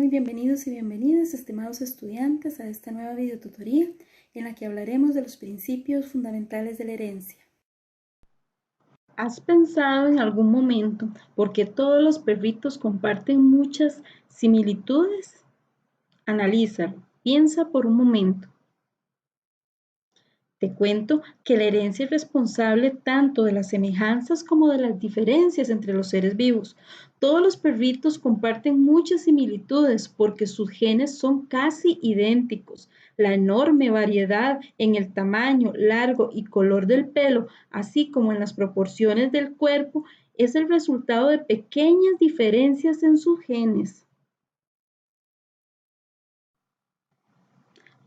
muy bienvenidos y bienvenidas, estimados estudiantes, a esta nueva videotutoría en la que hablaremos de los principios fundamentales de la herencia. ¿Has pensado en algún momento por qué todos los perritos comparten muchas similitudes? Analízalo, piensa por un momento. Te cuento que la herencia es responsable tanto de las semejanzas como de las diferencias entre los seres vivos. Todos los perritos comparten muchas similitudes porque sus genes son casi idénticos. La enorme variedad en el tamaño, largo y color del pelo, así como en las proporciones del cuerpo, es el resultado de pequeñas diferencias en sus genes.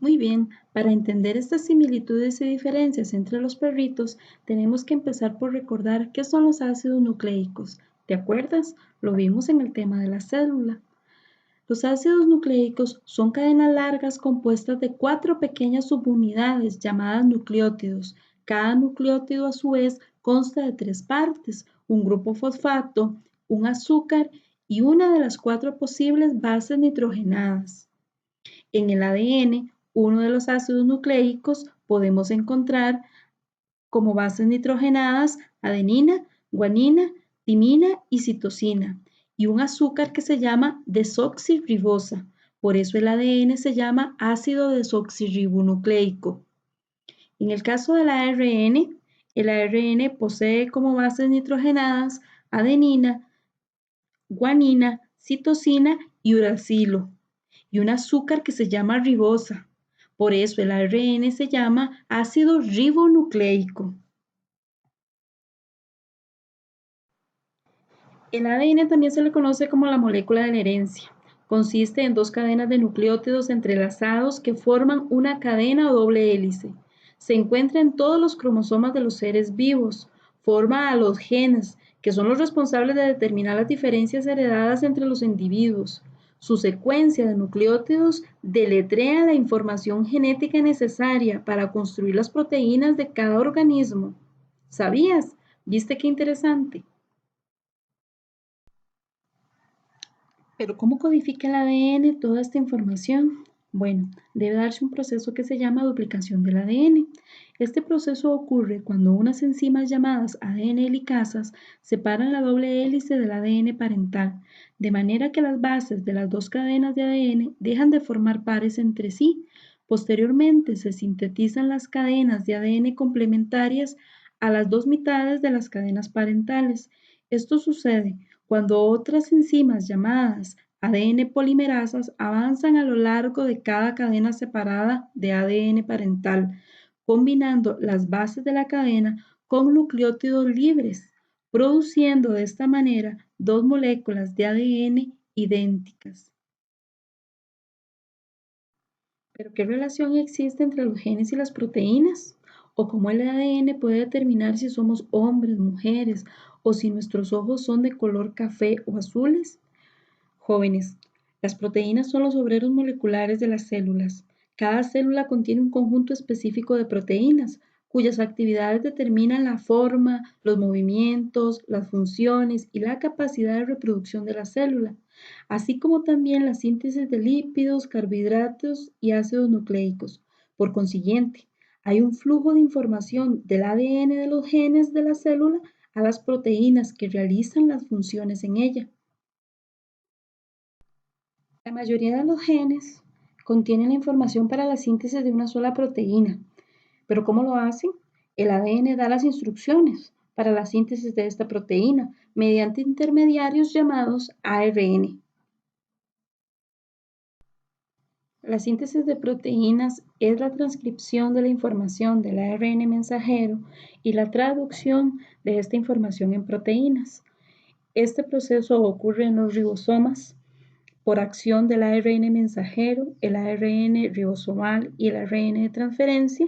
Muy bien, para entender estas similitudes y diferencias entre los perritos, tenemos que empezar por recordar qué son los ácidos nucleicos. ¿Te acuerdas? Lo vimos en el tema de la célula. Los ácidos nucleicos son cadenas largas compuestas de 4 pequeñas subunidades llamadas nucleótidos. Cada nucleótido a su vez consta de 3 partes, un grupo fosfato, un azúcar y una de las 4 posibles bases nitrogenadas. En el ADN, uno de los ácidos nucleicos podemos encontrar como bases nitrogenadas adenina, guanina, timina y citosina, y un azúcar que se llama desoxirribosa. Por eso el ADN se llama ácido desoxirribonucleico. En el caso del ARN, el ARN posee como bases nitrogenadas adenina, guanina, citosina y uracilo, y un azúcar que se llama ribosa. Por eso el ARN se llama ácido ribonucleico. El ADN también se le conoce como la molécula de la herencia. Consiste en 2 cadenas de nucleótidos entrelazados que forman una cadena o doble hélice. Se encuentra en todos los cromosomas de los seres vivos. Forma a los genes, que son los responsables de determinar las diferencias heredadas entre los individuos. Su secuencia de nucleótidos deletrea la información genética necesaria para construir las proteínas de cada organismo. ¿Sabías? ¿Viste qué interesante? Pero ¿cómo codifica el ADN toda esta información? Bueno, debe darse un proceso que se llama duplicación del ADN. Este proceso ocurre cuando unas enzimas llamadas ADN helicasas separan la doble hélice del ADN parental, de manera que las bases de las 2 cadenas de ADN dejan de formar pares entre sí. Posteriormente se sintetizan las cadenas de ADN complementarias a las 2 mitades de las cadenas parentales. Esto sucede cuando otras enzimas llamadas ADN polimerasas avanzan a lo largo de cada cadena separada de ADN parental, combinando las bases de la cadena con nucleótidos libres, produciendo de esta manera 2 moléculas de ADN idénticas. ¿Pero qué relación existe entre los genes y las proteínas? ¿O cómo el ADN puede determinar si somos hombres, mujeres, o si nuestros ojos son de color café o azules? Jóvenes, las proteínas son los obreros moleculares de las células. Cada célula contiene un conjunto específico de proteínas, cuyas actividades determinan la forma, los movimientos, las funciones y la capacidad de reproducción de la célula, así como también la síntesis de lípidos, carbohidratos y ácidos nucleicos. Por consiguiente, hay un flujo de información del ADN de los genes de la célula a las proteínas que realizan las funciones en ella. La mayoría de los genes contienen la información para la síntesis de una sola proteína, pero ¿cómo lo hacen? El ADN da las instrucciones para la síntesis de esta proteína mediante intermediarios llamados ARN. La síntesis de proteínas es la transcripción de la información del ARN mensajero y la traducción de esta información en proteínas. Este proceso ocurre en los ribosomas por acción del ARN mensajero, el ARN ribosomal y el ARN de transferencia,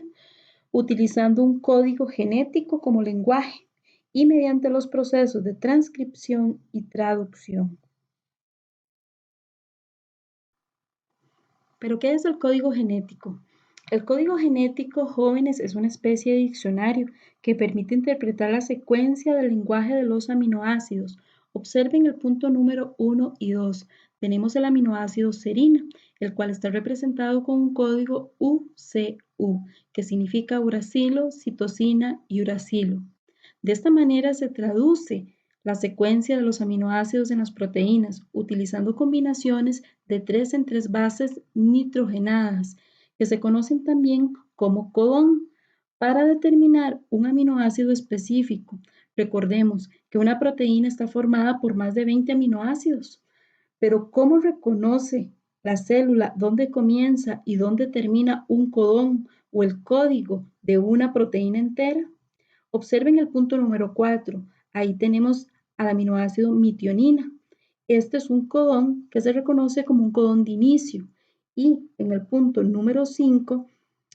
utilizando un código genético como lenguaje y mediante los procesos de transcripción y traducción. ¿Pero qué es el código genético? El código genético, jóvenes, es una especie de diccionario que permite interpretar la secuencia del lenguaje de los aminoácidos. Observen el punto número 1 y 2. tenemos el aminoácido serina, el cual está representado con un código UCU, que significa uracilo, citosina y uracilo. De esta manera se traduce la secuencia de los aminoácidos en las proteínas, utilizando combinaciones de 3 en 3 bases nitrogenadas, que se conocen también como codón, para determinar un aminoácido específico. Recordemos que una proteína está formada por más de 20 aminoácidos, pero ¿cómo reconoce la célula dónde comienza y dónde termina un codón o el código de una proteína entera? Observen el punto número 4. Ahí tenemos al aminoácido metionina. Este es un codón que se reconoce como un codón de inicio. Y en el punto número 5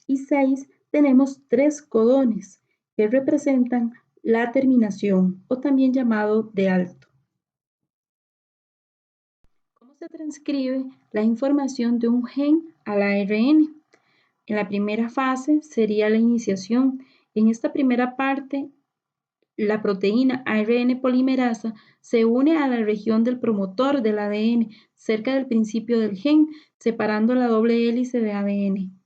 y 6 tenemos 3 codones que representan la terminación o también llamado de alto. ¿Cómo se transcribe la información de un gen al ARN? En la primera fase sería la iniciación. En esta primera parte, la proteína ARN polimerasa se une a la región del promotor del ADN cerca del principio del gen, separando la doble hélice de ADN.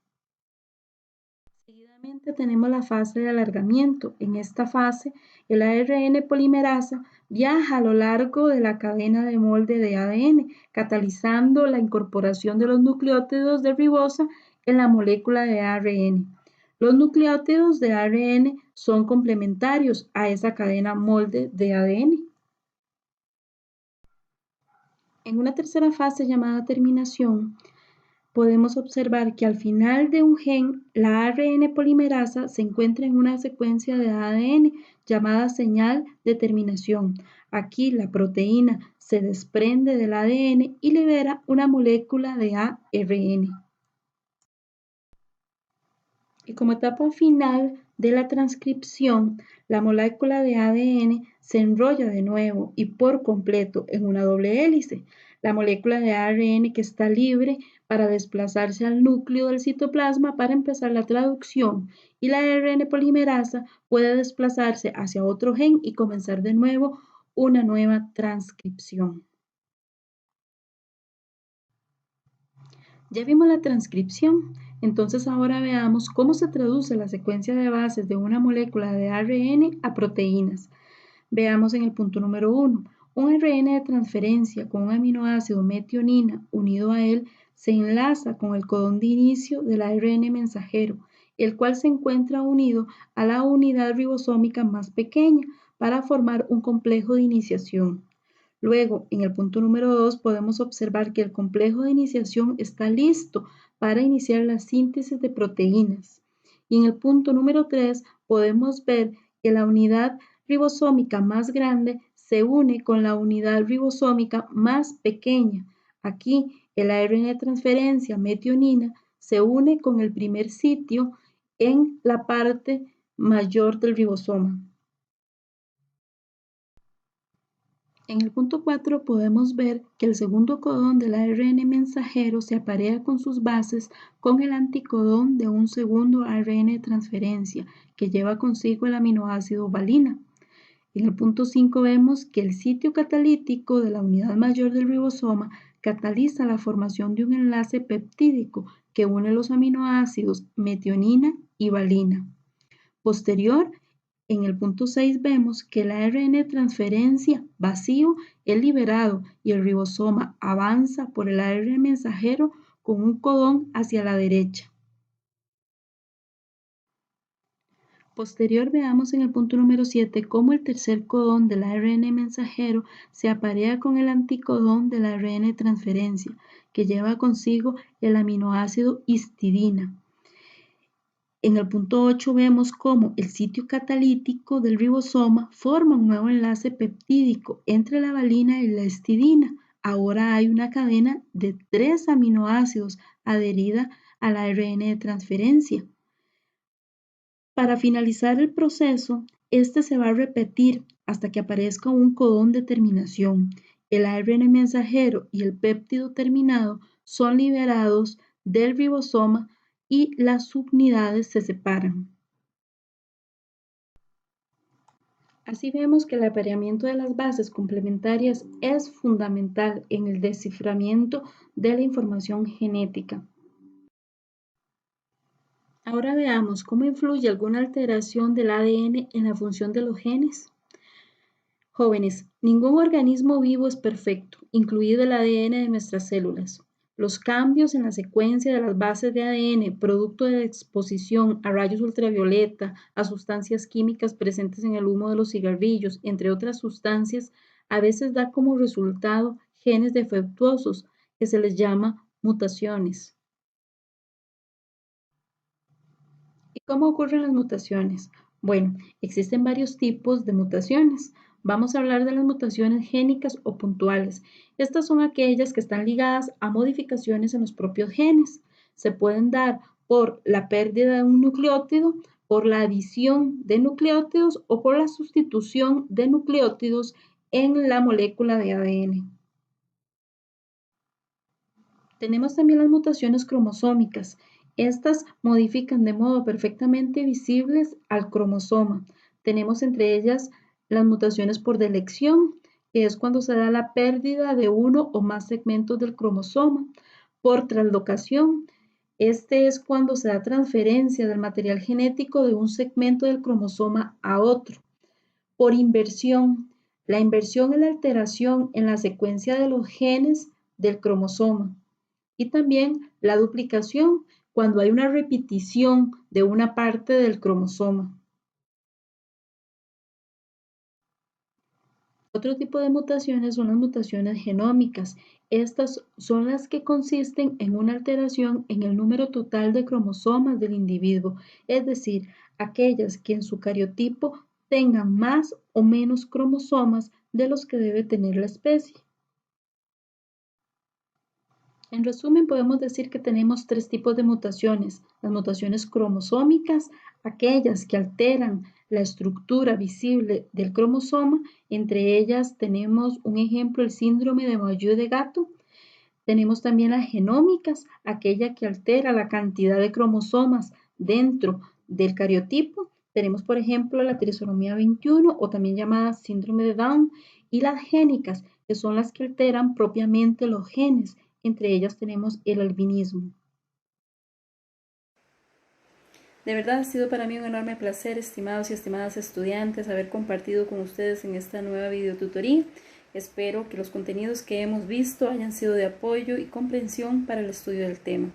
Seguidamente tenemos la fase de alargamiento. En esta fase, el ARN polimerasa viaja a lo largo de la cadena de molde de ADN, catalizando la incorporación de los nucleótidos de ribosa en la molécula de ARN. Los nucleótidos de ARN son complementarios a esa cadena molde de ADN. En una tercera fase llamada terminación, podemos observar que al final de un gen, la ARN polimerasa se encuentra en una secuencia de ADN llamada señal de terminación. Aquí la proteína se desprende del ADN y libera una molécula de ARN. Y como etapa final de la transcripción, la molécula de ADN se enrolla de nuevo y por completo en una doble hélice. La molécula de ARN que está libre para desplazarse al núcleo del citoplasma para empezar la traducción y la ARN polimerasa puede desplazarse hacia otro gen y comenzar de nuevo una nueva transcripción. Ya vimos la transcripción, entonces ahora veamos cómo se traduce la secuencia de bases de una molécula de ARN a proteínas. Veamos en el punto número 1. Un ARN de transferencia con un aminoácido metionina unido a él se enlaza con el codón de inicio del ARN mensajero, el cual se encuentra unido a la unidad ribosómica más pequeña para formar un complejo de iniciación. Luego, en el punto número 2, podemos observar que el complejo de iniciación está listo para iniciar la síntesis de proteínas. Y en el punto número 3, podemos ver que la unidad ribosómica más grande se une con la unidad ribosómica más pequeña. Aquí, el ARN de transferencia metionina se une con el primer sitio en la parte mayor del ribosoma. En el punto 4 podemos ver que el segundo codón del ARN mensajero se aparea con sus bases con el anticodón de un segundo ARN de transferencia que lleva consigo el aminoácido valina. En el punto 5 vemos que el sitio catalítico de la unidad mayor del ribosoma cataliza la formación de un enlace peptídico que une los aminoácidos metionina y valina. Posterior, en el punto 6 vemos que el ARN de transferencia vacío es liberado y el ribosoma avanza por el ARN mensajero con un codón hacia la derecha. Posterior veamos en el punto número 7 cómo el tercer codón del ARN mensajero se aparea con el anticodón del ARN de transferencia que lleva consigo el aminoácido histidina. En el punto 8 vemos cómo el sitio catalítico del ribosoma forma un nuevo enlace peptídico entre la valina y la histidina. Ahora hay una cadena de 3 aminoácidos adherida al ARN de transferencia. Para finalizar el proceso, este se va a repetir hasta que aparezca un codón de terminación. El ARN mensajero y el péptido terminado son liberados del ribosoma y las subunidades se separan. Así vemos que el apareamiento de las bases complementarias es fundamental en el desciframiento de la información genética. Ahora veamos cómo influye alguna alteración del ADN en la función de los genes. Jóvenes, ningún organismo vivo es perfecto, incluido el ADN de nuestras células. Los cambios en la secuencia de las bases de ADN, producto de la exposición a rayos ultravioleta, a sustancias químicas presentes en el humo de los cigarrillos, entre otras sustancias, a veces da como resultado genes defectuosos, que se les llama mutaciones. ¿Y cómo ocurren las mutaciones? Bueno, existen varios tipos de mutaciones. Vamos a hablar de las mutaciones génicas o puntuales. Estas son aquellas que están ligadas a modificaciones en los propios genes. Se pueden dar por la pérdida de un nucleótido, por la adición de nucleótidos o por la sustitución de nucleótidos en la molécula de ADN. Tenemos también las mutaciones cromosómicas. Estas modifican de modo perfectamente visibles al cromosoma. Tenemos entre ellas las mutaciones por delección, que es cuando se da la pérdida de uno o más segmentos del cromosoma. Por translocación, este es cuando se da transferencia del material genético de un segmento del cromosoma a otro. Por inversión, la inversión es la alteración en la secuencia de los genes del cromosoma. Y también la duplicación, cuando hay una repetición de una parte del cromosoma. Otro tipo de mutaciones son las mutaciones genómicas. Estas son las que consisten en una alteración en el número total de cromosomas del individuo, es decir, aquellas que en su cariotipo tengan más o menos cromosomas de los que debe tener la especie. En resumen, podemos decir que tenemos tres tipos de mutaciones. Las mutaciones cromosómicas, aquellas que alteran la estructura visible del cromosoma. Entre ellas tenemos un ejemplo, el síndrome de Maillot de gato. Tenemos también las genómicas, aquella que altera la cantidad de cromosomas dentro del cariotipo. Tenemos, por ejemplo, la trisomía 21 o también llamada síndrome de Down. Y las génicas, que son las que alteran propiamente los genes. Entre ellas tenemos el albinismo. De verdad ha sido para mí un enorme placer, estimados y estimadas estudiantes, haber compartido con ustedes en esta nueva videotutoría. Espero que los contenidos que hemos visto hayan sido de apoyo y comprensión para el estudio del tema.